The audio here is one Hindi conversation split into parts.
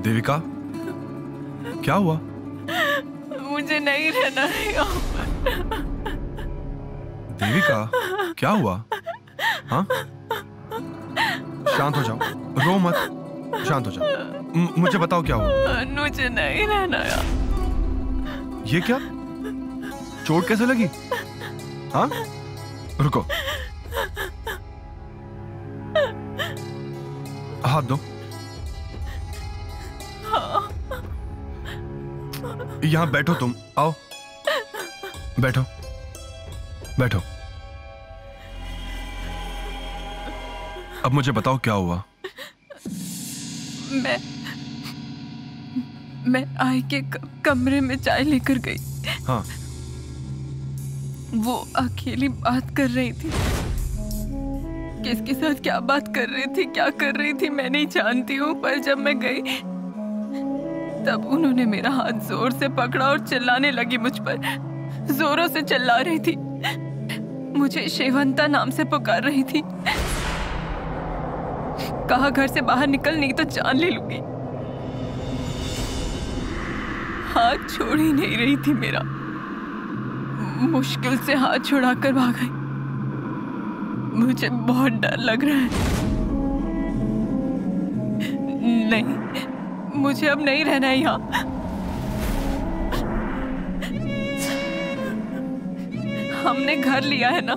देविका, क्या हुआ? मुझे नहीं रहना है यहाँ पर। देविका, क्या हुआ? हाँ, शांत हो जाओ, रो मत, शांत हो जाओ। मुझे बताओ क्या हुआ? मुझे नहीं रहना यहाँ। ये क्या? चोट कैसे लगी? हाँ, रुको, हाथ दो। यहाँ बैठो, तुम आओ, बैठो बैठो। अब मुझे बताओ क्या हुआ? मैं आई के कमरे में चाय लेकर गई। हाँ, वो अकेली बात कर रही थी। किसके साथ क्या बात कर रही थी, क्या कर रही थी मैं नहीं जानती हूँ, पर जब मैं गई तब उन्होंने मेरा हाथ जोर से पकड़ा और चिल्लाने लगी मुझ पर। जोरों से चिल्ला रही थी, मुझे शेवंता नाम से पुकार रही थी। कहा घर से बाहर निकल, नहीं तो जान ले लूंगी। हाथ छोड़ ही नहीं रही थी मेरा। मुश्किल से हाथ छुड़ाकर भाग गई। मुझे बहुत डर लग रहा है। नहीं, मुझे अब नहीं रहना है यहाँ। हमने घर लिया है ना,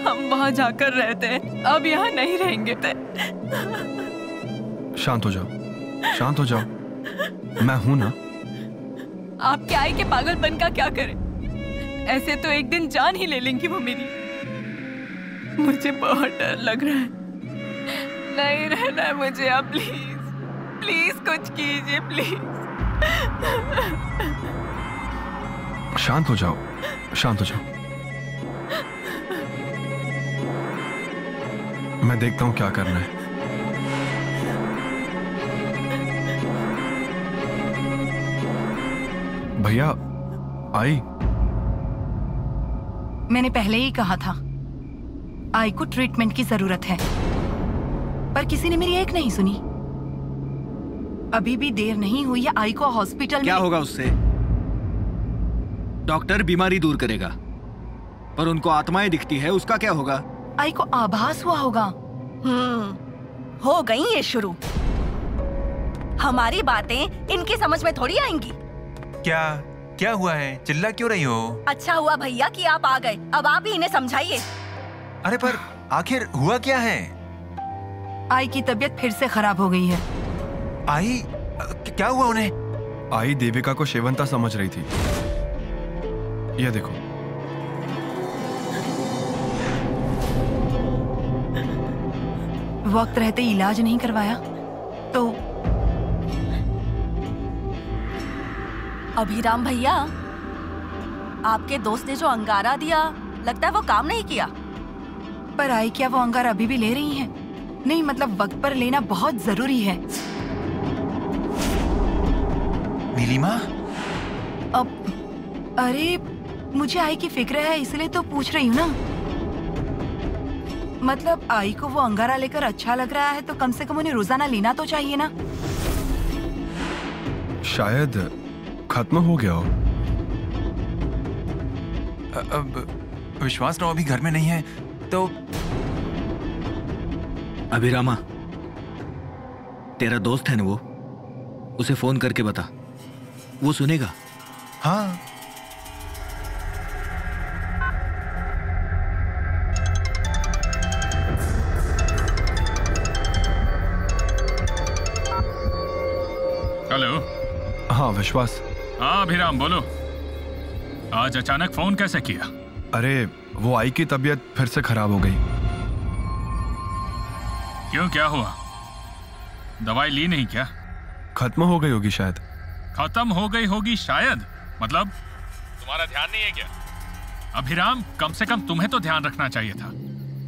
हम वहां जाकर रहते हैं। अब यहाँ नहीं रहेंगे। शांत हो जाओ, शांत हो जाओ, मैं हूं ना। आपके आई के पागलपन का क्या करें? ऐसे तो एक दिन जान ही ले लेंगी वो मेरी। मुझे बहुत डर लग रहा है। नहीं रहना है मुझे अब, प्लीज प्लीज कुछ कीजिए प्लीज। शांत हो जाओ, शांत हो जाओ, मैं देखता हूं क्या करना है। भैया, आई। मैंने पहले ही कहा था आई को ट्रीटमेंट की जरूरत है, पर किसी ने मेरी एक नहीं सुनी। अभी भी देर नहीं हुई है, आई को हॉस्पिटल में। क्या होगा उससे? डॉक्टर बीमारी दूर करेगा, पर उनको आत्माएं दिखती है, उसका क्या होगा? आई को आभास हुआ होगा। हो गई ये शुरू। हमारी बातें इनकी समझ में थोड़ी आएंगी। क्या हुआ है? चिल्ला क्यों रही हो? अच्छा हुआ भैया कि आप आ गए। अब आप ही इन्हें समझाइए। अरे पर आखिर हुआ क्या है? आई की तबीयत फिर से खराब हो गई है। आई? क्या हुआ उन्हें? आई देविका को शेवंता समझ रही थी। यह देखो। वक्त रहते इलाज नहीं करवाया तो? अभिराम भैया, आपके दोस्त ने जो अंगारा दिया, लगता है वो काम नहीं किया। पर आई क्या वो अंगारा अभी भी ले रही हैं? नहीं, मतलब वक्त पर लेना बहुत जरूरी है। नीलिमा? अब अरे मुझे आई की फिक्र है, इसलिए तो पूछ रही हूँ ना। मतलब आई को वो अंगारा लेकर अच्छा लग रहा है तो कम से कम उन्हें रोजाना लेना तो चाहिए ना। शायद खत्म हो गया हो। अब विश्वास राव अभी घर में नहीं है तो? अभिरामा, तेरा दोस्त है ना वो, उसे फोन करके बता, वो सुनेगा। हाँ। हेलो। हाँ विश्वास। हाँ अभिराम, बोलो। आज अचानक फोन कैसे किया? अरे वो आई की तबीयत फिर से खराब हो गई। क्यों, क्या हुआ? दवाई ली नहीं क्या? खत्म हो गई होगी शायद। खत्म हो गई होगी शायद? मतलब तुम्हारा ध्यान नहीं है क्या? अभिराम, कम से कम तुम्हें तो ध्यान रखना चाहिए था।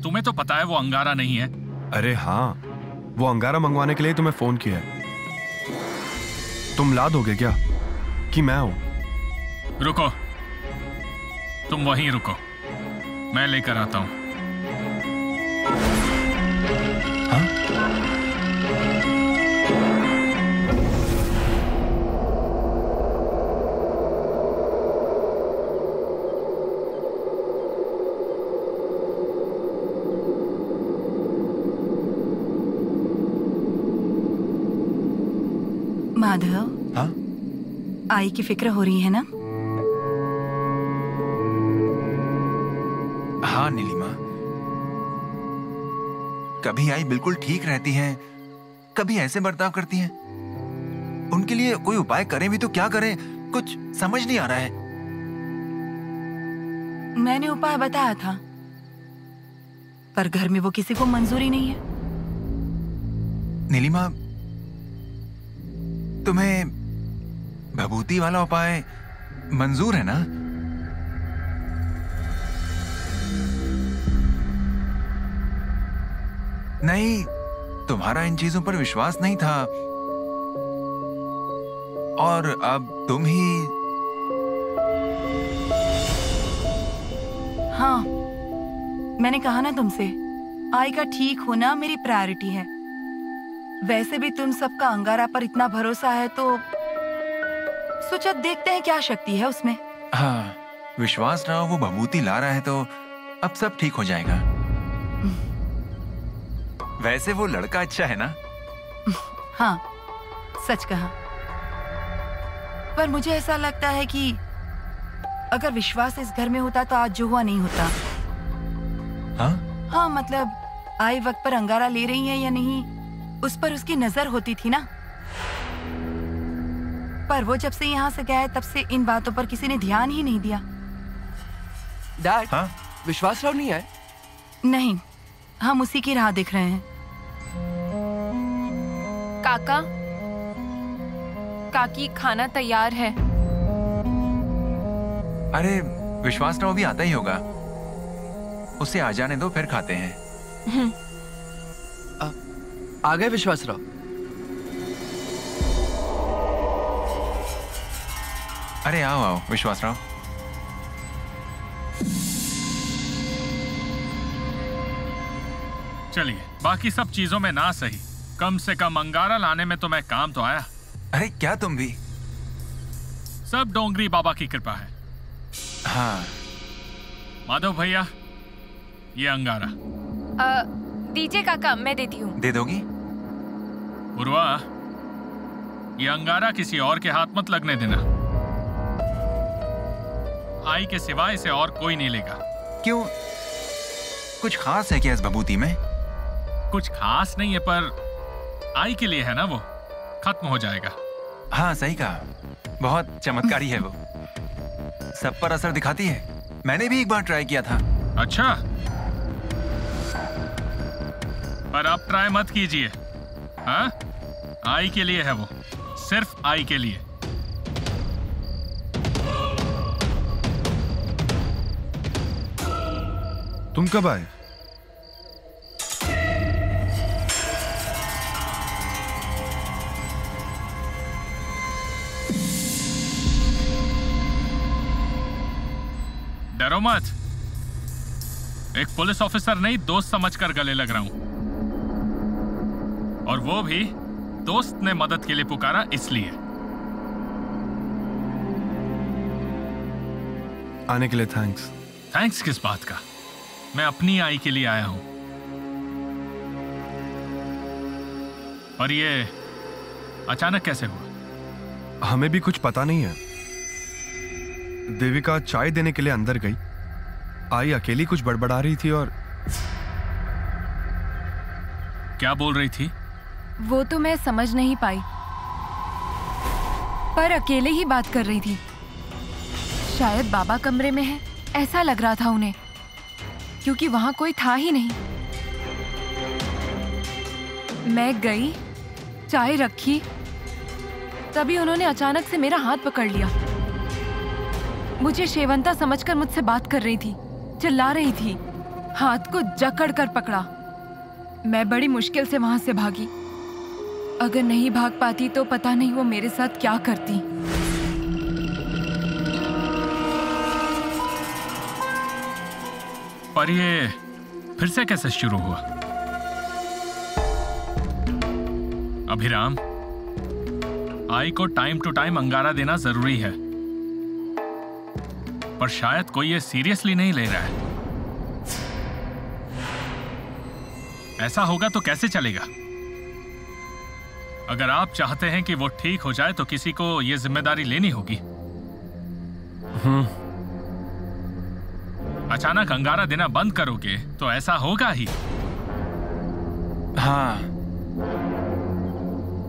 तुम्हें तो पता है वो अंगारा नहीं है। अरे हाँ, वो अंगारा मंगवाने के लिए तुम्हें फोन किया है। तुम ला दोगे क्या कि मैं हूं? रुको, तुम वहीं रुको, मैं लेकर आता हूं। माधव, हाँ? आई की फिक्र हो रही है ना? हाँ नीलिमा, कभी आई बिल्कुल ठीक रहती हैं, कभी ऐसे बर्ताव करती हैं। उनके लिए कोई उपाय करें भी तो क्या करें, कुछ समझ नहीं आ रहा है। मैंने उपाय बताया था, पर घर में वो किसी को मंजूरी नहीं है। नीलिमा, तुम्हें भभूति वाला उपाय मंजूर है ना? नहीं, तुम्हारा इन चीजों पर विश्वास नहीं था और अब तुम ही। हाँ, मैंने कहा ना तुमसे, आई का ठीक होना मेरी प्रायोरिटी है। वैसे भी तुम सबका अंगारा पर इतना भरोसा है तो सोचा देखते हैं क्या शक्ति है उसमें। हाँ, विश्वास रहो, वो भभूति ला रहा है तो अब सब ठीक हो जाएगा। वैसे वो लड़का अच्छा है ना? हाँ, सच कहा। पर मुझे ऐसा लगता है कि अगर विश्वास इस घर में होता तो आज जो हुआ नहीं होता। हाँ? हाँ, मतलब आई वक्त पर अंगारा ले रही है या नहीं, उस पर उसकी नजर होती थी ना। पर वो जब से यहाँ से गया है तब से इन बातों पर किसी ने ध्यान ही नहीं दिया। डैड, हाँ? विश्वास राव नहीं आए? नहीं, हम उसी की राह देख रहे हैं। काका, काकी, खाना तैयार है। अरे विश्वास राव भी आता ही होगा, उसे आ जाने दो, फिर खाते हैं। आ गए विश्वास राव? अरे आओ आओ विश्वास राव। चलिए, बाकी सब चीजों में ना सही, कम से कम अंगारा लाने में तो मैं काम तो आया। अरे क्या तुम भी? सब डोंगरी बाबा की कृपा है। हाँ। माधव भैया, ये अंगारा। दीजिए काका, मैं देती हूँ। दे दोगी? पूर्वा, ये अंगारा किसी और के हाथ मत लगने देना। आई के सिवा इसे और कोई नहीं लेगा। क्यों? कुछ खास है क्या इस भभूति में? कुछ खास नहीं है, पर आई के लिए है ना, वो खत्म हो जाएगा। हाँ सही कहा, बहुत चमत्कारी है वो, सब पर असर दिखाती है। मैंने भी एक बार ट्राई किया था। अच्छा, पर अब ट्राई मत कीजिए। हाँ, आई के लिए है वो, सिर्फ आई के लिए। तुम कब आए? डरो मत, एक पुलिस ऑफिसर नहीं, दोस्त समझकर गले लग रहा हूं, और वो भी दोस्त ने मदद के लिए पुकारा इसलिए। आने के लिए थैंक्स। थैंक्स किस बात का, मैं अपनी आई के लिए आया हूं। और ये अचानक कैसे हुआ? हमें भी कुछ पता नहीं है। देविका चाय देने के लिए अंदर गई, आई अकेली कुछ बड़बड़ा रही थी और क्या बोल रही थी? वो तो मैं समझ नहीं पाई, पर अकेले ही बात कर रही थी। शायद बाबा कमरे में है, ऐसा लग रहा था उन्हें, क्योंकि वहां कोई था ही नहीं। मैं गई, चाय रखी, तभी उन्होंने अचानक से मेरा हाथ पकड़ लिया। मुझे शेवंता समझकर मुझसे बात कर रही थी, चिल्ला रही थी, हाथ को जकड़ कर पकड़ा। मैं बड़ी मुश्किल से वहां से भागी। अगर नहीं भाग पाती तो पता नहीं वो मेरे साथ क्या करती। पर ये फिर से कैसे शुरू हुआ? अभिराम, आई को टाइम टू टाइम अंगारा देना जरूरी है, पर शायद कोई ये सीरियसली नहीं ले रहा है। ऐसा होगा तो कैसे चलेगा? अगर आप चाहते हैं कि वो ठीक हो जाए तो किसी को ये जिम्मेदारी लेनी होगी। अचानक अंगारा देना बंद करोगे तो ऐसा होगा ही। हाँ,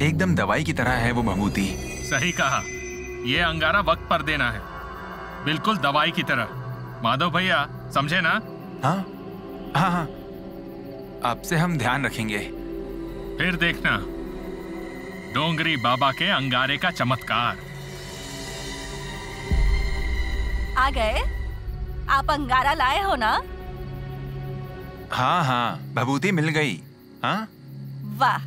एकदम दवाई की तरह है वो भभूति। सही कहा, ये अंगारा वक्त पर देना है, बिल्कुल दवाई की तरह। माधव भैया, समझे ना? हाँ हाँ हाँ, अब से हम ध्यान रखेंगे। फिर देखना डोंगरी बाबा के अंगारे का चमत्कार। आ गए? आप अंगारा लाए हो ना? हाँ हाँ, भभूति मिल गई। हाँ, वाह,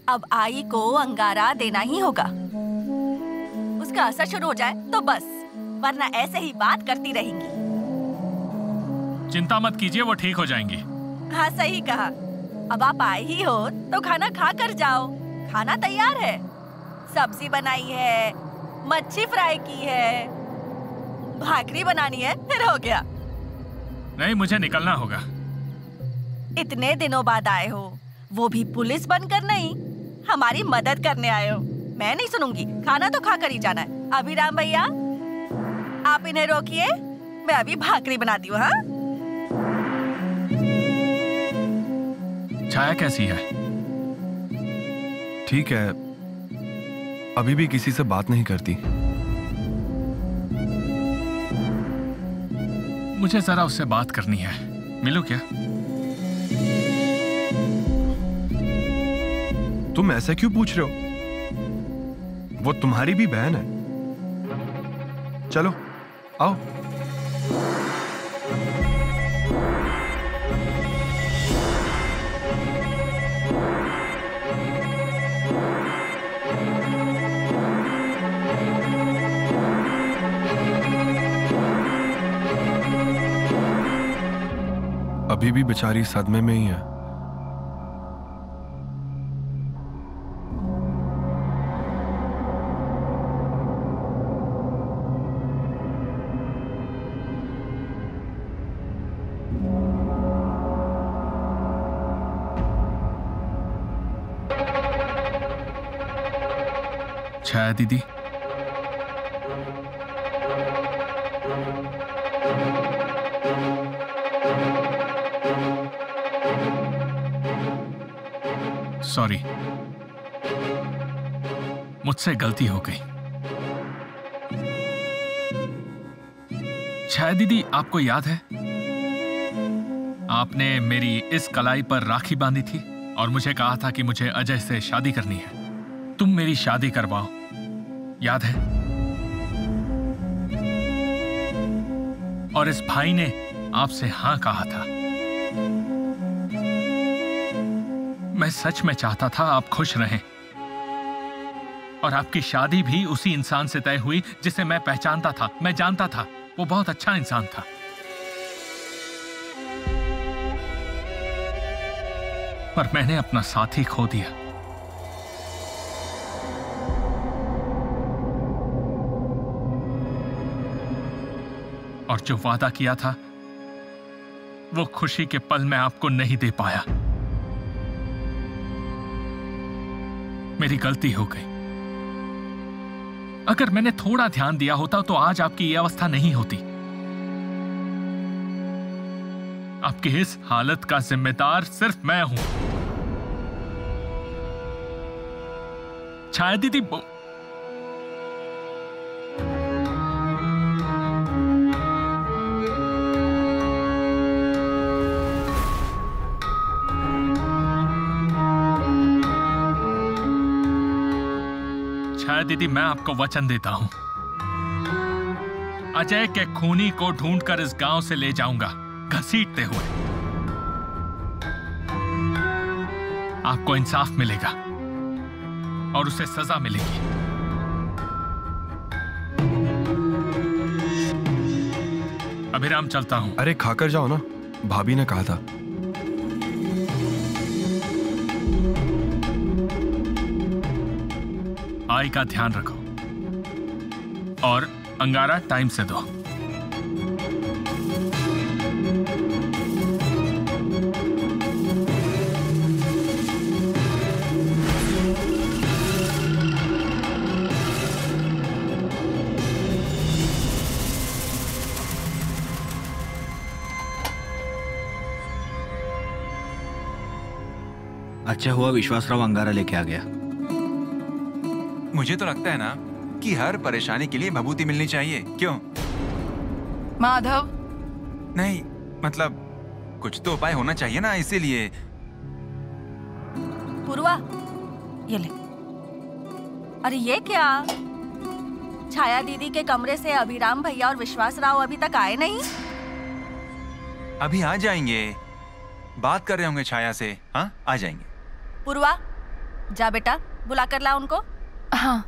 अब आई को अंगारा देना ही होगा। उसका असर शुरू हो जाए तो बस, वरना ऐसे ही बात करती रहेंगी। चिंता मत कीजिए, वो ठीक हो जाएंगी। हाँ, सही कहा। अब आप आए ही हो तो खाना खा कर जाओ। खाना तैयार है, सब्जी बनाई है, मच्छी फ्राई की है, भाकरी बनानी है, फिर हो गया। नहीं, मुझे निकलना होगा। इतने दिनों बाद आए हो, वो भी पुलिस बनकर नहीं, हमारी मदद करने आए हो। मैं नहीं सुनूंगी, खाना तो खा कर ही जाना है। अभिराम भैया, आप इन्हें रोकिए, मैं अभी भाकरी बनाती हूँ। हाँ, छाया कैसी है? ठीक है, अभी भी किसी से बात नहीं करती। मुझे जरा उससे बात करनी है, मिलूं क्या? तुम ऐसे क्यों पूछ रहे हो? वो तुम्हारी भी बहन है। चलो आओ। अभी भी बेचारी सदमे में ही है। छाया दीदी, सॉरी, मुझसे गलती हो गई। छाया दीदी, आपको याद है आपने मेरी इस कलाई पर राखी बांधी थी और मुझे कहा था कि मुझे अजय से शादी करनी है। तुम मेरी शादी करवाओ, याद है? और इस भाई ने आपसे हां कहा था। मैं सच में चाहता था आप खुश रहें और आपकी शादी भी उसी इंसान से तय हुई जिसे मैं पहचानता था। मैं जानता था वो बहुत अच्छा इंसान था। पर मैंने अपना साथी खो दिया। और जो वादा किया था वो खुशी के पल मैं आपको नहीं दे पाया। मेरी गलती हो गई। अगर मैंने थोड़ा ध्यान दिया होता तो आज आपकी यह अवस्था नहीं होती। आपकी इस हालत का जिम्मेदार सिर्फ मैं हूं। छाया दीदी, दीदी, मैं आपको वचन देता हूं, अजय के खूनी को ढूंढकर इस गांव से ले जाऊंगा, घसीटते हुए। आपको इंसाफ मिलेगा और उसे सजा मिलेगी। अभिराम, चलता हूं। अरे खाकर जाओ ना, भाभी ने कहा था। आई का ध्यान रखो और अंगारा टाइम से दो। अच्छा हुआ विश्वासराव अंगारा लेके आ गया। मुझे तो लगता है ना कि हर परेशानी के लिए भभूति मिलनी चाहिए, क्यों? माधव, नहीं मतलब कुछ तो उपाय होना चाहिए ना, इसीलिए। पूर्वा, ये ले। अरे ये क्या? छाया दीदी के कमरे से अभिराम भैया और विश्वास राव अभी तक आए नहीं? अभी आ जाएंगे, बात कर रहे होंगे छाया से। हाँ, आ जाएंगे। पूर्वा, जा बेटा, बुला कर ला उनको। हाँ,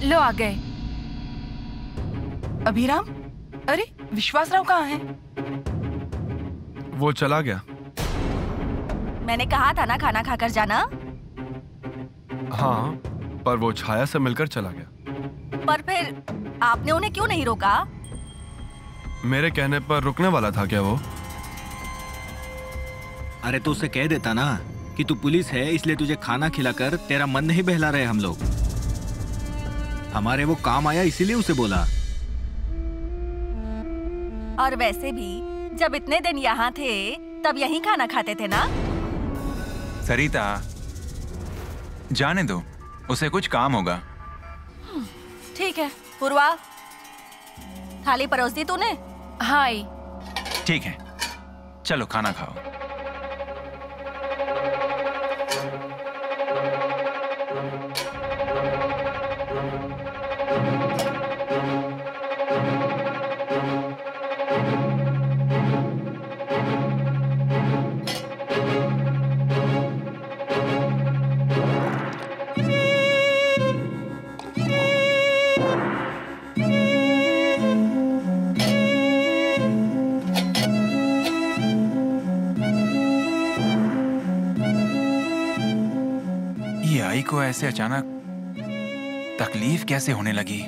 लो आ गए। अभिराम, अरे विश्वासराव कहाँ है? वो चला गया। मैंने कहा था ना खाना खाकर जाना। हाँ, पर वो छाया से मिलकर चला गया। पर फिर आपने उन्हें क्यों नहीं रोका? मेरे कहने पर रुकने वाला था क्या वो? अरे तो उसे कह देता ना कि तू पुलिस है, इसलिए तुझे खाना खिलाकर तेरा मन नहीं बहला रहे हम लोग। हमारे वो काम आया इसीलिए उसे बोला। और वैसे भी जब इतने दिन यहाँ थे तब यहीं खाना खाते थे ना? सरिता, जाने दो, उसे कुछ काम होगा। ठीक है। पूर्वा, थाली परोस दी तूने? हाँ आई। ठीक है, चलो खाना खाओ। आई को ऐसे अचानक तकलीफ कैसे होने लगी?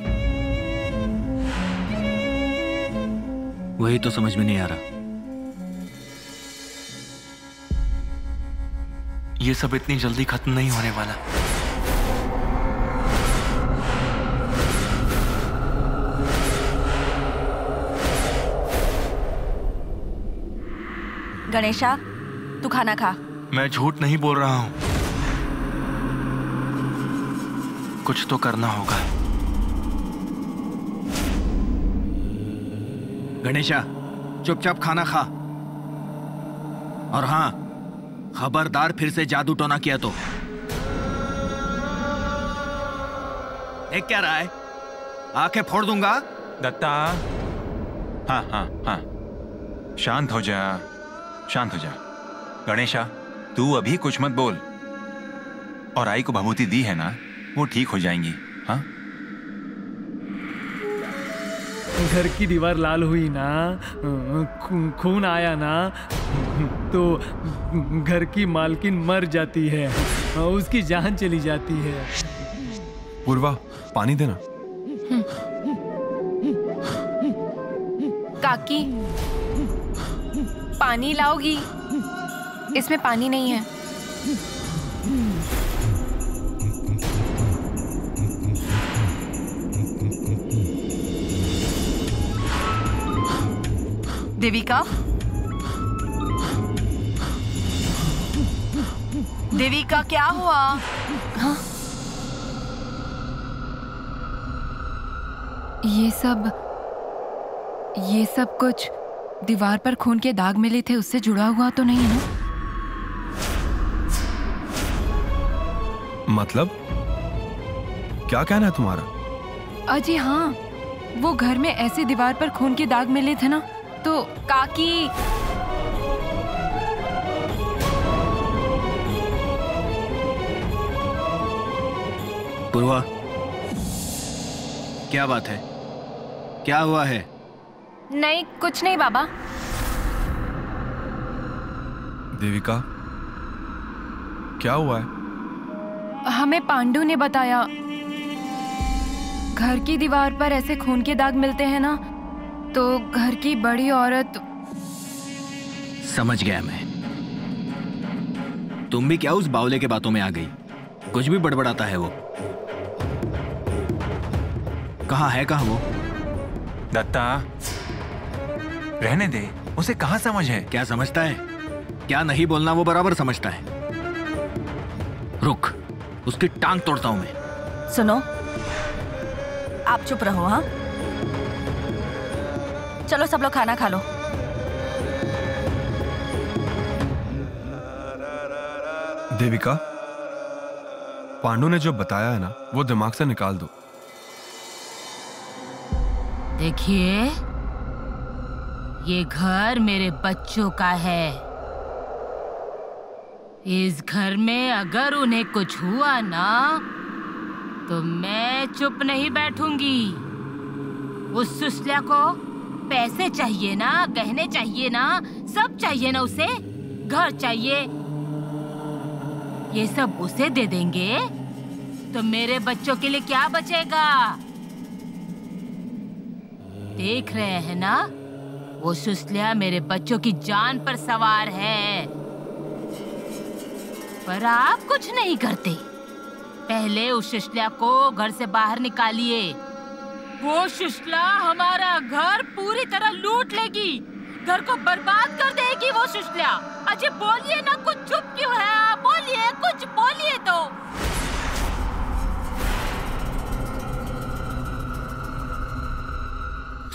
वही तो समझ में नहीं आ रहा। ये सब इतनी जल्दी खत्म नहीं होने वाला। गणेशा, तू खाना खा। मैं झूठ नहीं बोल रहा हूं, कुछ तो करना होगा। गणेशा, चुपचाप खाना खा। और हाँ, खबरदार फिर से जादू टोना किया तो। देख क्या रहा है? आंखें फोड़ दूंगा। दत्ता, हाँ हाँ हाँ, शांत हो जा, शांत हो जा। गणेशा, तू अभी कुछ मत बोल। और आई को भभूति दी है ना, वो ठीक हो जाएंगी। हाँ, घर की दीवार लाल हुई ना, खून आया ना, तो घर की मालकिन मर जाती है, उसकी जान चली जाती है। पूर्वा, पानी देना। काकी, पानी लाओगी? इसमें पानी नहीं है। देविका, देविका क्या हुआ? हाँ? ये सब कुछ दीवार पर खून के दाग मिले थे, उससे जुड़ा हुआ तो नहीं है ना? मतलब क्या कहना है तुम्हारा? अजी हाँ, वो घर में ऐसे दीवार पर खून के दाग मिले थे ना, तो काकी। पूर्वा, क्या बात है? क्या हुआ है? नहीं, कुछ नहीं बाबा। देविका, क्या हुआ है? हमें पांडु ने बताया, घर की दीवार पर ऐसे खून के दाग मिलते हैं ना, तो घर की बड़ी औरत। समझ गया मैं। तुम भी क्या उस बावले के बातों में आ गई? कुछ भी बड़बड़ाता है वो। कहाँ है, कहाँ वो? दत्ता, रहने दे, उसे कहाँ समझ है? क्या समझता है? क्या नहीं बोलना वो बराबर समझता है। रुक, उसकी टांग तोड़ता हूं मैं। सुनो, आप चुप रहो। हाँ, चलो सब लोग खाना खा लो। देविका, पांडु ने जो बताया है ना वो दिमाग से निकाल दो। देखिए, ये घर मेरे बच्चों का है। इस घर में अगर उन्हें कुछ हुआ ना तो मैं चुप नहीं बैठूंगी। उस सुसल्या को पैसे चाहिए ना, गहने चाहिए ना, सब चाहिए ना, उसे घर चाहिए। ये सब उसे दे देंगे तो मेरे बच्चों के लिए क्या बचेगा? देख रहे हैं ना, वो सुसल्या मेरे बच्चों की जान पर सवार है, पर आप कुछ नहीं करते। पहले उस सुसल्या को घर से बाहर निकालिए। वो सुसल्या हमारा घर पूरी तरह लूट लेगी, घर को बर्बाद कर देगी वो सुसल्या। अजय बोलिए ना, कुछ चुप क्यों है आप? बोलिए, कुछ बोलिए तो।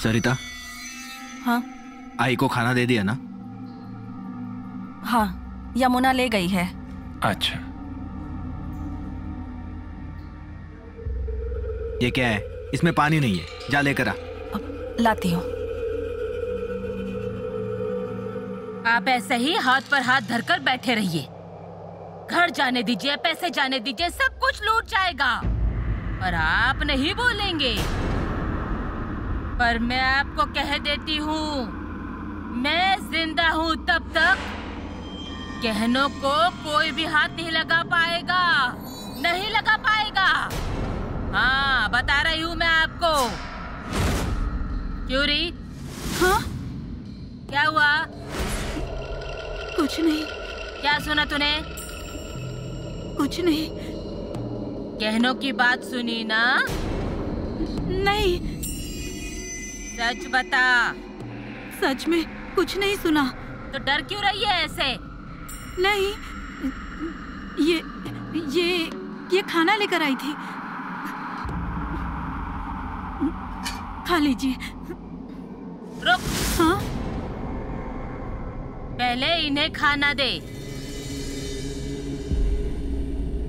सरिता। हाँ? आई को खाना दे दिया ना? हाँ, यमुना ले गई है। अच्छा, ये क्या है? इसमें पानी नहीं है, जा लेकर आ। लाती हूँ। आप ऐसे ही हाथ पर हाथ धरकर बैठे रहिए। घर जाने दीजिए, पैसे जाने दीजिए, सब कुछ लूट जाएगा, पर आप नहीं बोलेंगे। पर मैं आपको कह देती हूँ, मैं जिंदा हूँ तब तक गहनों को कोई भी हाथ नहीं लगा पाएगा, नहीं लगा पाएगा। हाँ, बता रही हूँ मैं आपको। क्यों री? हाँ? क्या हुआ? कुछ नहीं। क्या सुना तूने? कुछ नहीं। गहनों की बात सुनी ना? नहीं। सच बता। सच में कुछ नहीं सुना। तो डर क्यों रही है ऐसे? नहीं, ये खाना लेकर आई थी, खा लीजिए। रुक। हाँ? पहले इन्हें खाना दे।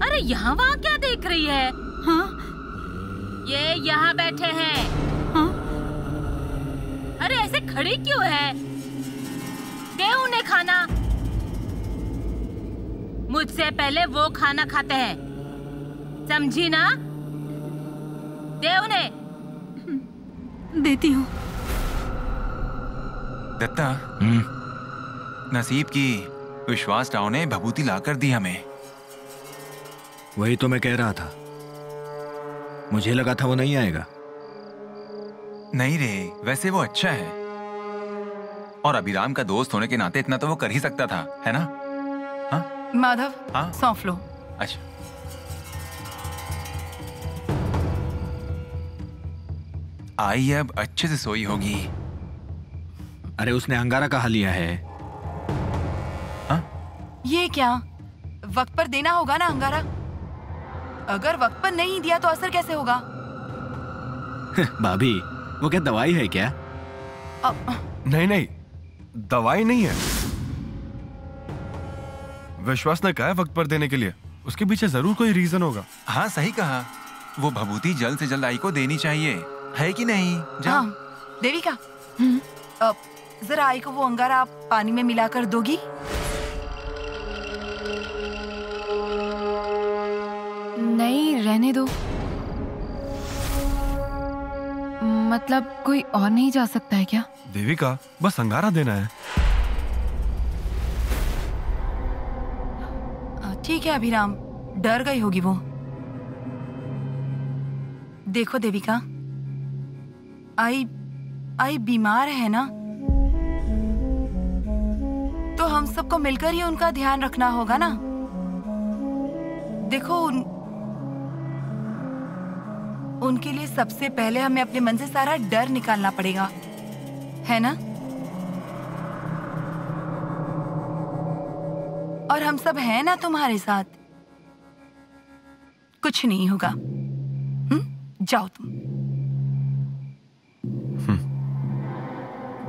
अरे यहाँ वहाँ क्या देख रही है? हाँ? ये यहाँ बैठे हैं। हाँ? अरे ऐसे खड़ी क्यों है? दे उन्हें खाना। मुझसे पहले वो खाना खाते हैं, समझी ना? दे उन्हें। देती हूँ। दत्ता, नसीब की विश्वास राव ने भभूति लाकर दी हमें। वही तो मैं कह रहा था, मुझे लगा था वो नहीं आएगा। नहीं रे, वैसे वो अच्छा है, और अभिराम का दोस्त होने के नाते इतना तो वो कर ही सकता था, है ना? हाँ? माधव, हाँ? सौंफ लो। अच्छा। आई अब अच्छे से सोई होगी। अरे उसने अंगारा कहा लिया है। हाँ? ये क्या? वक्त पर देना होगा ना अंगारा। अगर वक्त पर नहीं दिया तो असर कैसे होगा? भाभी, वो क्या दवाई है क्या? नहीं नहीं, दवाई नहीं है। विश्वास ने कहा है वक्त पर देने के लिए, उसके पीछे जरूर कोई रीजन होगा। हाँ, सही कहा। वो भभूति जल्द से जल्द आई को देनी चाहिए, है कि नहीं? हाँ, देविका, जरा आई को वो अंगारा आप पानी में मिलाकर दोगी? नहीं, रहने दो। मतलब कोई और नहीं जा सकता है क्या? देविका, बस अंगारा देना है। ठीक है अभिराम, डर गई होगी वो। देखो देविका, आई बीमार है ना, तो हम सबको मिलकर ही उनका ध्यान रखना होगा ना। देखो उनके लिए सबसे पहले हमें अपने मन से सारा डर निकालना पड़ेगा, है ना? और हम सब हैं ना तुम्हारे साथ। कुछ नहीं होगा। जाओ तुम।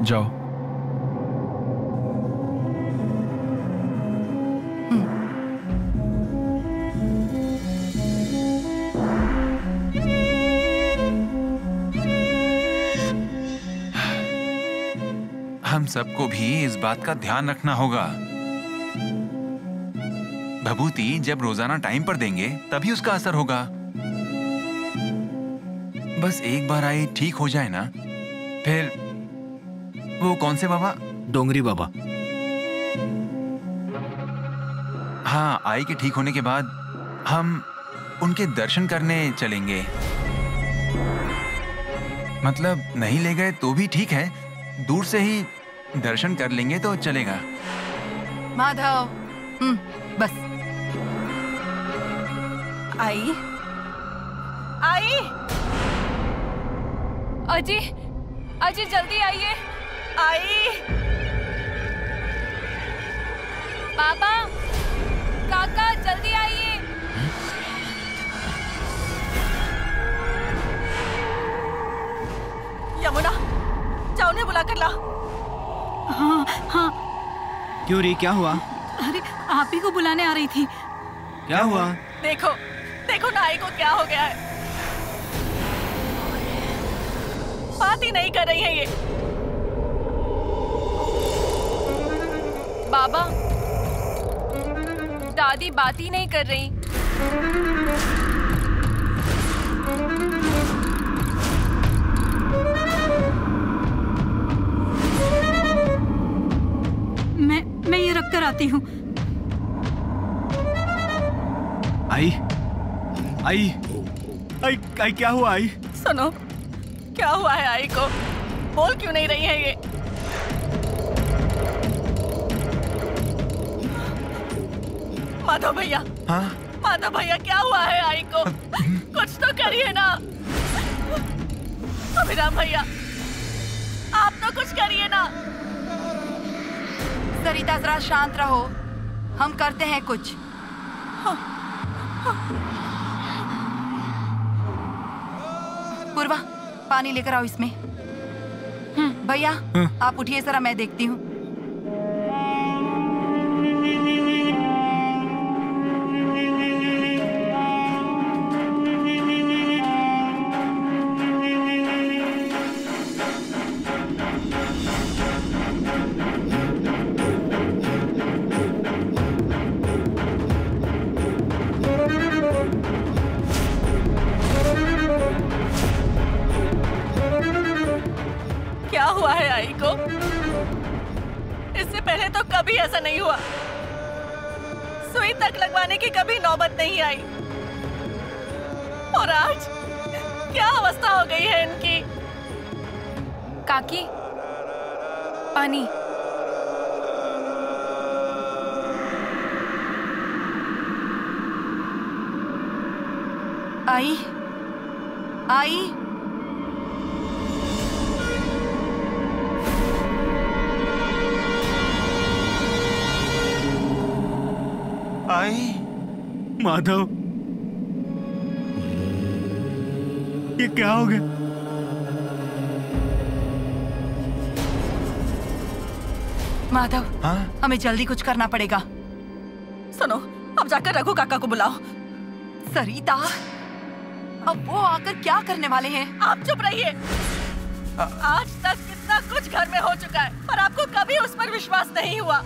जाओ। हम सबको भी इस बात का ध्यान रखना होगा। भभूति जब रोजाना टाइम पर देंगे तभी उसका असर होगा। बस एक बार आई ठीक हो जाए ना, फिर वो कौन से बाबा? डोंगरी बाबा। हाँ, आई के ठीक होने के बाद हम उनके दर्शन करने चलेंगे। मतलब नहीं ले गए तो भी ठीक है, दूर से ही दर्शन कर लेंगे तो चलेगा। माधव, बस। आई आई अजी, अजी जल्दी आइए। आई बाबा, काका जल्दी आइए। यमुना, जाओ उन्हें बुला कर ला। हाँ हाँ। क्यों री, क्या हुआ? अरे आप ही को बुलाने आ रही थी। क्या हुआ? देखो देखो ना आई को क्या हो गया है। बात ही नहीं कर रही है ये। बाबा, दादी बात ही नहीं कर रही। मैं ये रख कर आती हूँ। आई आई आई आई क्या हुआ आई? सुनो, क्या हुआ है आई को? बोल क्यों नहीं रही है ये? माधव भैया। हाँ? माधव भैया, क्या हुआ है आई को? कुछ तो करिए ना। अभिराम भैया, आप तो कुछ करिए ना। सरिता जरा शांत रहो, हम करते हैं कुछ। पूर्वा, पानी लेकर आओ इसमें। भैया, आप उठिए जरा, मैं देखती हूँ। क्या हुआ है आई को? इससे पहले तो कभी ऐसा नहीं हुआ। सुई तक लगवाने की कभी नौबत नहीं आई, और आज क्या अवस्था हो गई है इनकी। काकी, पानी। आई आई आई। माधव, ये क्या हो गया? माधव, हाँ? हमें जल्दी कुछ करना पड़ेगा। सुनो, अब जाकर रघु काका को बुलाओ। सरिता, अब वो आकर क्या करने वाले हैं? आप चुप रहिए। आज तक कितना कुछ घर में हो चुका है, पर आपको कभी उस पर विश्वास नहीं हुआ।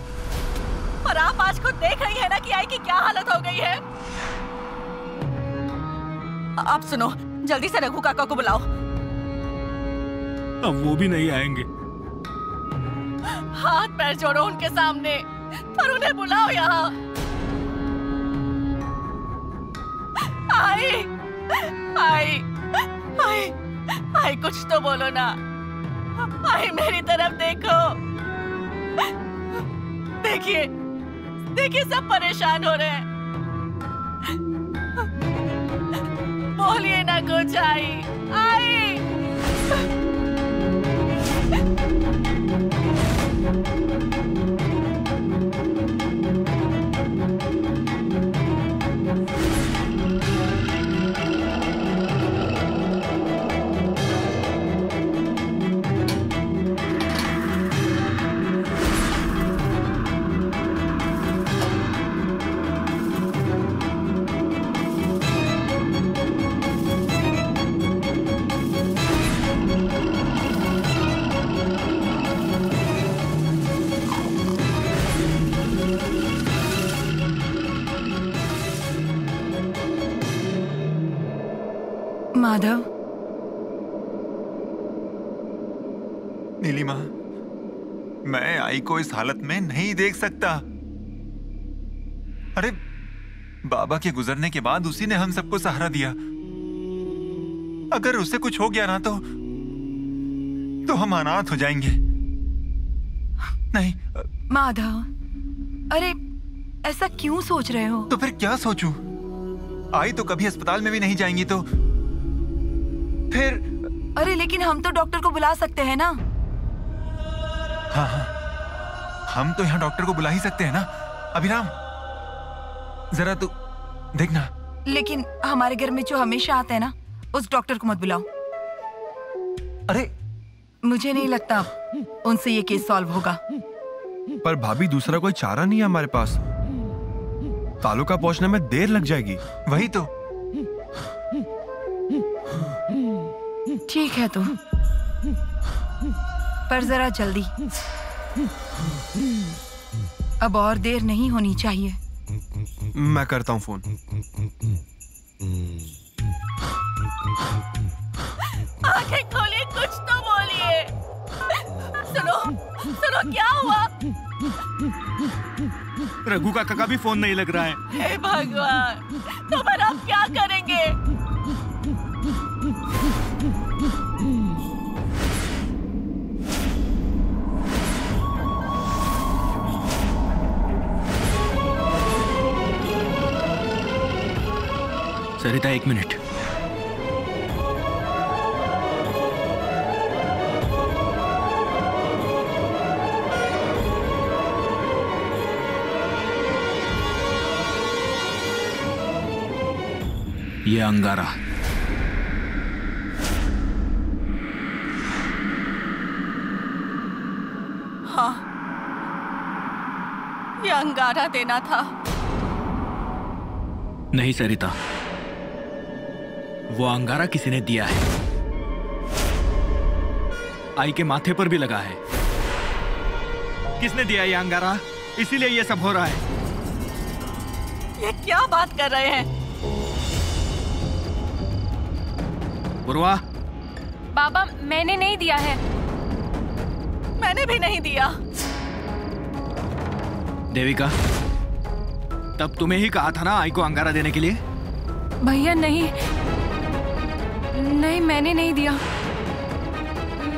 और आप आज खुद देख रही है ना कि आई की क्या हालत हो गई है। आप सुनो, जल्दी से रघु काका को बुलाओ। अब वो भी नहीं आएंगे। हाथ पैर जोड़ो उनके सामने और उन्हें बुलाओ यहाँ। आई आई आई आई, कुछ तो बोलो ना। आई, मेरी तरफ देखो। देखिए देखिए, सब परेशान हो रहे हैं। बोलिए ना कुछ। आई आई माधव, नीलिमा, मैं आई को इस हालत में नहीं देख सकता। अरे बाबा के गुजरने के बाद उसी ने हम सबको सहारा दिया। अगर उसे कुछ हो गया ना तो हम अनाथ हो जाएंगे। नहीं माधव, अरे ऐसा क्यों सोच रहे हो? तो फिर क्या सोचूं? आई तो कभी अस्पताल में भी नहीं जाएंगी तो फिर। अरे लेकिन हम तो डॉक्टर को बुला सकते हैं ना। हाँ हाँ, हम तो यहाँ डॉक्टर को बुला ही सकते हैं ना। अभिराम, जरा तू देखना। लेकिन हमारे घर में जो हमेशा आता है ना, उस डॉक्टर को मत बुलाओ। अरे मुझे नहीं लगता उनसे ये केस सॉल्व होगा। पर भाभी, दूसरा कोई चारा नहीं है हमारे पास। तालुका पहुंचने में देर लग जाएगी। वही तो। ठीक है तो, पर जरा जल्दी। अब और देर नहीं होनी चाहिए। मैं करता हूँ फोन। आंखें खोलिए, कुछ तो बोलिए। सुनो सुनो, क्या हुआ? रघु काका का भी फोन नहीं लग रहा है। हे भगवान, तो फिर आप क्या करेंगे? सरिता, 1 मिनट। ये अंगारा। हाँ, ये अंगारा देना था। नहीं सरिता, वो अंगारा किसी ने दिया है। आई के माथे पर भी लगा है। किसने दिया ये अंगारा? इसीलिए ये सब हो रहा है। ये क्या बात कर रहे हैं? पूर्वा। बाबा, मैंने नहीं दिया है। मैंने भी नहीं दिया। देविका, तब तुम्हें ही कहा था ना आई को अंगारा देने के लिए? भैया नहीं, नहीं मैंने नहीं दिया।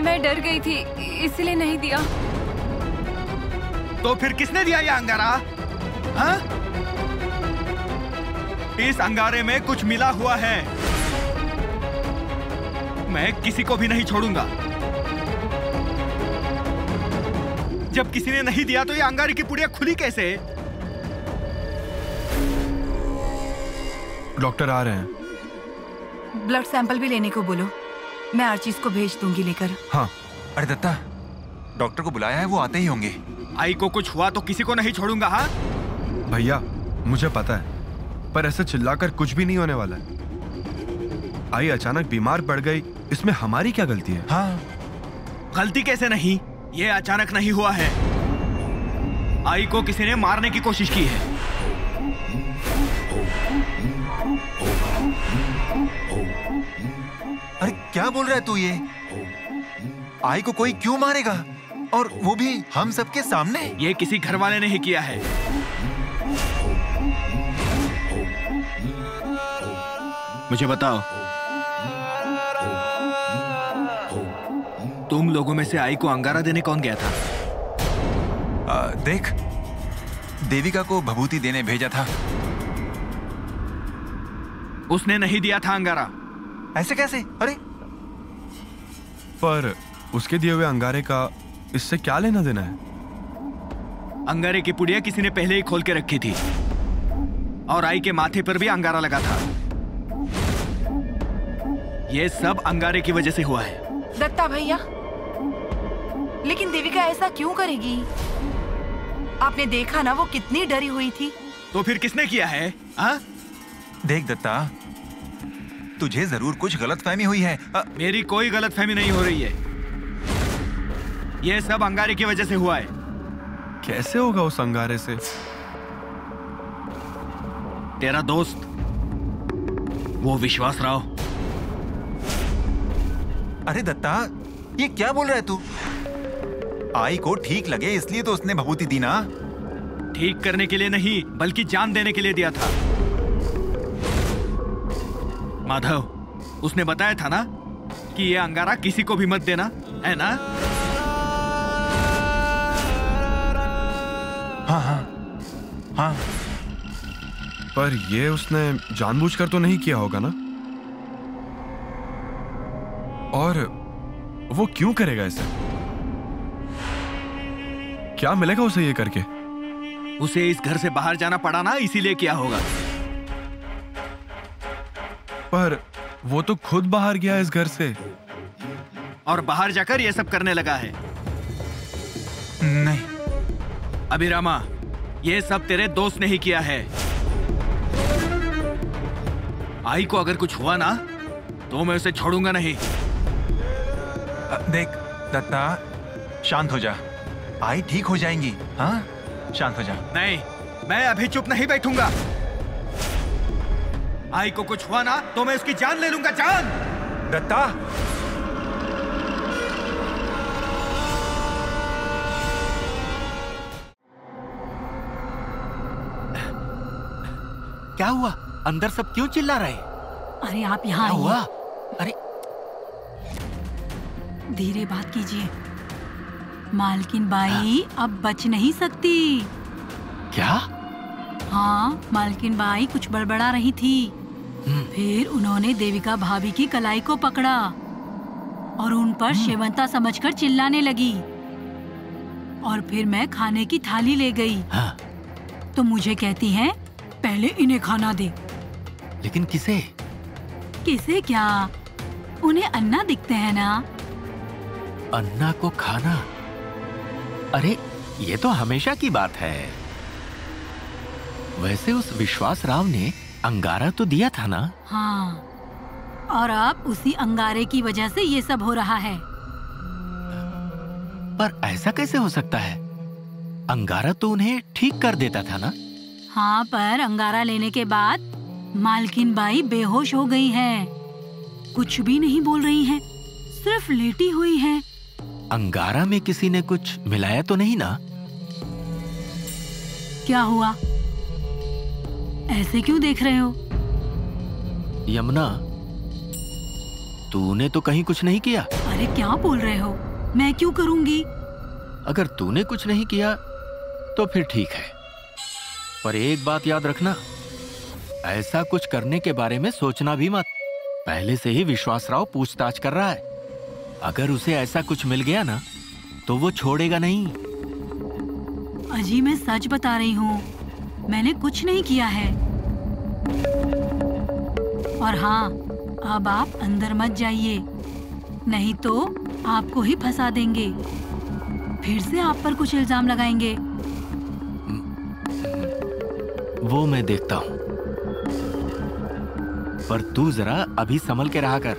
मैं डर गई थी, इसलिए नहीं दिया। तो फिर किसने दिया ये अंगारा? हाँ? इस अंगारे में कुछ मिला हुआ है। मैं किसी को भी नहीं छोड़ूंगा। जब किसी ने नहीं दिया तो ये अंगारे की पुड़िया खुली कैसे? डॉक्टर आ रहे हैं। ब्लड सैंपल भी लेने को बोलो, मैं आर्चिस को भेज दूंगी लेकर। हाँ। अरे दत्ता, डॉक्टर को बुलाया है, वो आते ही होंगे। आई को कुछ हुआ तो किसी को नहीं छोड़ूंगा। हाँ भैया, मुझे पता है, पर ऐसे चिल्लाकर कुछ भी नहीं होने वाला है। आई अचानक बीमार पड़ गई, इसमें हमारी क्या गलती है? हाँ, गलती कैसे नहीं? ये अचानक नहीं हुआ है। आई को किसी ने मारने की कोशिश की है। अरे क्या बोल रहा है तू? ये आई को कोई क्यों मारेगा, और वो भी हम सबके सामने? ये किसी घर वाले ने ही किया है। मुझे बताओ, तुम लोगों में से आई को अंगारा देने कौन गया था? देख, देविका को भभूति देने भेजा था। उसने नहीं दिया था अंगारा। ऐसे कैसे? अरे पर उसके दिए हुए अंगारे का इससे क्या लेना देना है? अंगारे की पुड़िया किसी ने पहले ही खोल के रखी थी, और आई के माथे पर भी अंगारा लगा था। ये सब अंगारे की वजह से हुआ है। दत्ता भैया, लेकिन देविका ऐसा क्यों करेगी? आपने देखा ना वो कितनी डरी हुई थी। तो फिर किसने किया है? हाँ? देख दत्ता, तुझे जरूर कुछ गलतफहमी हुई है। मेरी कोई गलतफहमी नहीं हो रही है। यह सब अंगारे की वजह से हुआ है। कैसे होगा उस अंगारे से? तेरा दोस्त वो विश्वास राव, अरे दत्ता, ये क्या बोल रहा है तू? आई को ठीक लगे इसलिए तो उसने भभूति दी ना। ठीक करने के लिए नहीं, बल्कि जान देने के लिए दिया था। माधव, उसने बताया था ना कि ये अंगारा किसी को भी मत देना, है ना? हाँ हाँ हाँ। पर ये उसने जानबूझकर तो नहीं किया होगा ना? और वो क्यों करेगा इसे? क्या मिलेगा उसे ये करके? उसे इस घर से बाहर जाना पड़ा ना, इसीलिए किया होगा। पर वो तो खुद बाहर गया इस घर से। और बाहर जाकर ये सब करने लगा है। नहीं अभिरामा, ये सब तेरे दोस्त ने ही किया है। आई को अगर कुछ हुआ ना तो मैं उसे छोड़ूंगा नहीं। देख दत्ता, शांत हो जा। आई ठीक हो जाएंगी। हाँ, शांत हो जा। नहीं, मैं अभी चुप नहीं बैठूंगा। आई को कुछ हुआ ना तो मैं उसकी जान ले लूंगा। जान। दत्ता, क्या हुआ? अंदर सब क्यों चिल्ला रहे? अरे आप यहाँ क्या हुआ? आइए। अरे धीरे बात कीजिए। मालकिन बाई अब बच नहीं सकती। क्या? हाँ, मालकिन बाई कुछ बड़बड़ा रही थी। फिर उन्होंने देविका भाभी की कलाई को पकड़ा और उन पर शेवंता समझकर चिल्लाने लगी। और फिर मैं खाने की थाली ले गई। हाँ। तो मुझे कहती हैं, पहले इन्हें खाना दे। लेकिन किसे? किसे क्या? उन्हें अन्ना दिखते हैं ना। अन्ना को खाना? अरे ये तो हमेशा की बात है। वैसे उस विश्वास राव ने अंगारा तो दिया था ना? हाँ, और अब उसी अंगारे की वजह से ये सब हो रहा है। पर ऐसा कैसे हो सकता है? अंगारा तो उन्हें ठीक कर देता था ना? हाँ, पर अंगारा लेने के बाद मालकिन बाई बेहोश हो गई हैं। कुछ भी नहीं बोल रही हैं, सिर्फ लेटी हुई हैं। अंगारा में किसी ने कुछ मिलाया तो नहीं ना? क्या हुआ? ऐसे क्यों देख रहे हो? यमुना, तूने तो कहीं कुछ नहीं किया। अरे क्या बोल रहे हो? मैं क्यों करूंगी? अगर तूने कुछ नहीं किया तो फिर ठीक है, पर एक बात याद रखना, ऐसा कुछ करने के बारे में सोचना भी मत। पहले से ही विश्वासराव पूछताछ कर रहा है। अगर उसे ऐसा कुछ मिल गया ना तो वो छोड़ेगा नहीं। अजी, मैं सच बता रही हूँ, मैंने कुछ नहीं किया है। और हाँ, अब आप अंदर मत जाइए, नहीं तो आपको ही फंसा देंगे। फिर से आप पर कुछ इल्जाम लगाएंगे। वो मैं देखता हूँ, पर तू जरा अभी संभल के रहा कर।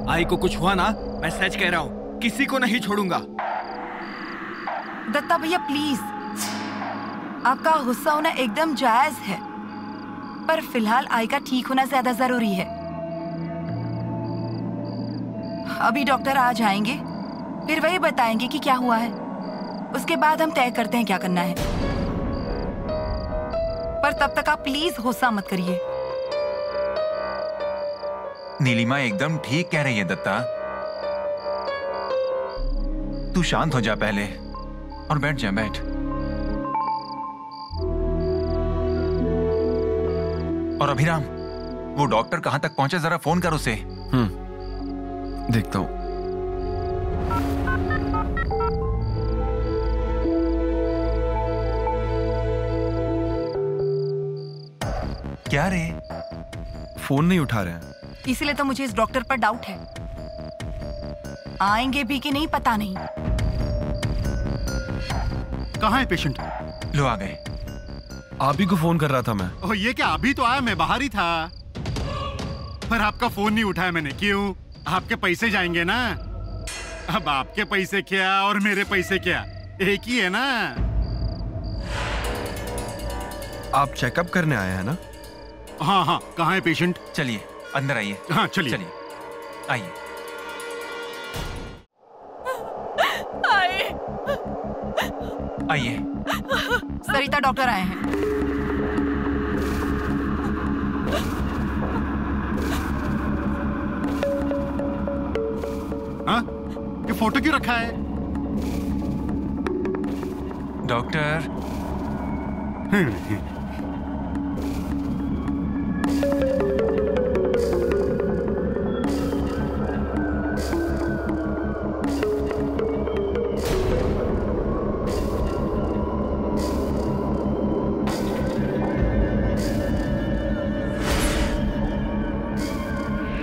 आई को कुछ हुआ ना, मैं सच कह रहा हूँ, किसी को नहीं छोड़ूंगा। दत्ता भैया प्लीज, आपका गुस्सा होना एकदम जायज है, पर फिलहाल आई का ठीक होना ज्यादा जरूरी है। अभी डॉक्टर आ जाएंगे, फिर वही बताएंगे कि क्या हुआ है। उसके बाद हम तय करते हैं क्या करना है। पर तब तक आप प्लीज गुस्सा मत करिए। नीलिमा एकदम ठीक कह रही है दत्ता। तू शांत हो जा पहले और बैठ जा, बैठ। और अभिराम, वो डॉक्टर कहां तक पहुंचे, जरा फोन कर उसे। देखता हूं। क्या रे? फोन नहीं उठा रहे हैं। इसलिए तो मुझे इस डॉक्टर पर डाउट है। आएंगे भी कि नहीं पता नहीं। कहाँ है पेशेंट? लो आ गए। आप ही को फोन कर रहा था मैं। ओह, ये क्या अभी तो आया? मैं बाहर ही था, पर आपका फोन नहीं उठाया मैंने। क्यों? आपके पैसे जाएंगे ना। अब आपके पैसे क्या और मेरे पैसे क्या, एक ही है ना। आप चेकअप करने आए हैं ना? हाँ हाँ, कहाँ है पेशेंट? चलिए अंदर आइए। हाँ चलिए। चलिए आइए। आइए। सरिता डॉक्टर आए हैं। हाँ? ये फोटो क्यों रखा है? डॉक्टर।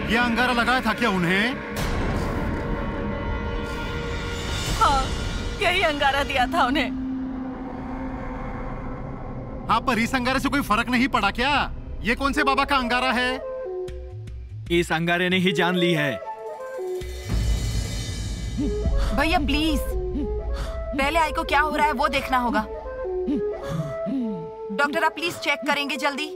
ये अंगारा लगाया था क्या उन्हें? हाँ, यही अंगारा दिया था उन्हें। हाँ, पर इस अंगारे से कोई फर्क नहीं पड़ा क्या? ये कौन से बाबा का अंगारा है? इस अंगारे ने ही जान ली है। भैया प्लीज, पहले आई को क्या हो रहा है वो देखना होगा। डॉक्टर आप प्लीज चेक करेंगे जल्दी।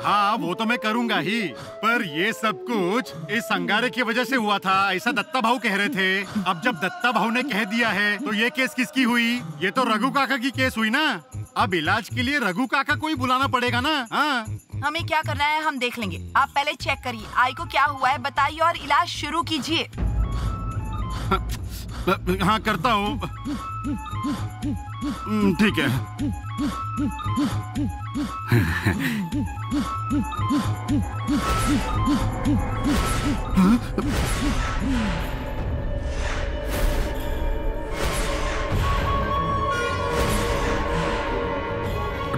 हाँ वो तो मैं करूंगा ही, पर ये सब कुछ इस अंगारे की वजह से हुआ था, ऐसा दत्ता भाऊ कह रहे थे। अब जब दत्ता भाऊ ने कह दिया है तो ये केस किसकी हुई? ये तो रघु काका की केस हुई ना। अब इलाज के लिए रघु काका को ही बुलाना पड़ेगा ना। हाँ हमें क्या करना है हम देख लेंगे, आप पहले चेक करिए आई को क्या हुआ है बताइए और इलाज शुरू कीजिए। हाँ करता हूँ। ठीक है।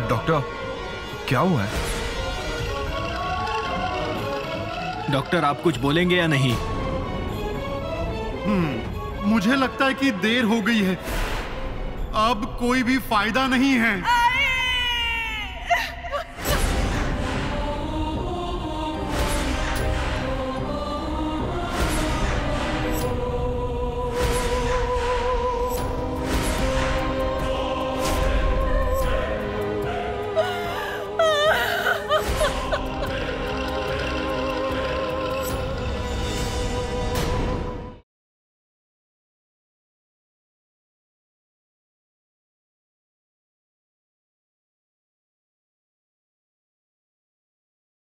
डॉक्टर क्या हुआ है? डॉक्टर आप कुछ बोलेंगे या नहीं? मुझे लगता है कि देर हो गई है, अब कोई भी फायदा नहीं है।